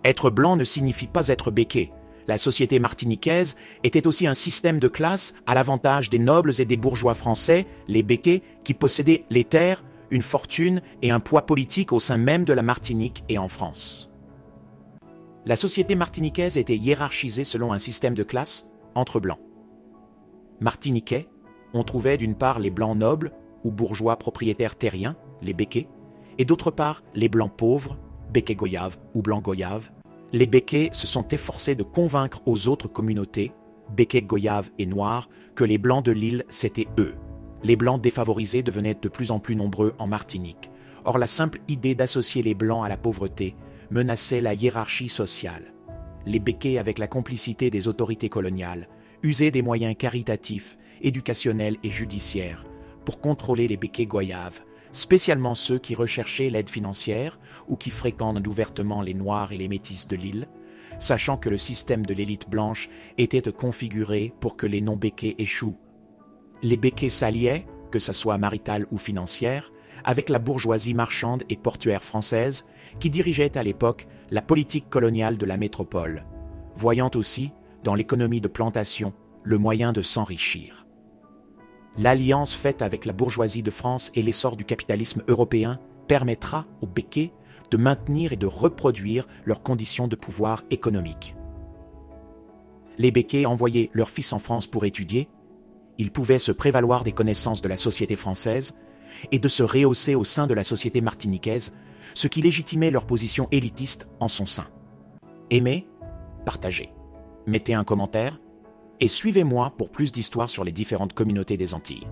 Être blanc ne signifie pas être béquet. La société martiniquaise était aussi un système de classe à l'avantage des nobles et des bourgeois français, les béquets, qui possédaient les terres, une fortune et un poids politique au sein même de la Martinique et en France. La société martiniquaise était hiérarchisée selon un système de classe entre blancs. Martiniquais, on trouvait d'une part les blancs nobles ou bourgeois propriétaires terriens, les béquets, et d'autre part les blancs pauvres, béquets goyaves ou blancs goyaves. Les béquets se sont efforcés de convaincre aux autres communautés, béquets goyaves et noirs, que les blancs de l'île c'étaient eux. Les blancs défavorisés devenaient de plus en plus nombreux en Martinique. Or la simple idée d'associer les blancs à la pauvreté menaçait la hiérarchie sociale. Les béquets, avec la complicité des autorités coloniales, usaient des moyens caritatifs, éducationnels et judiciaires pour contrôler les béquets goyaves, spécialement ceux qui recherchaient l'aide financière ou qui fréquentent ouvertement les Noirs et les Métis de l'île, sachant que le système de l'élite blanche était configuré pour que les non-béquets échouent. Les béquets s'alliaient, que ce soit maritale ou financière, avec la bourgeoisie marchande et portuaire française qui dirigeait à l'époque la politique coloniale de la métropole, voyant aussi, dans l'économie de plantation, le moyen de s'enrichir. L'alliance faite avec la bourgeoisie de France et l'essor du capitalisme européen permettra aux béquets de maintenir et de reproduire leurs conditions de pouvoir économique. Les béquets envoyaient leurs fils en France pour étudier, ils pouvaient se prévaloir des connaissances de la société française et de se rehausser au sein de la société martiniquaise, ce qui légitimait leur position élitiste en son sein. Aimez, partagez, mettez un commentaire et suivez-moi pour plus d'histoires sur les différentes communautés des Antilles.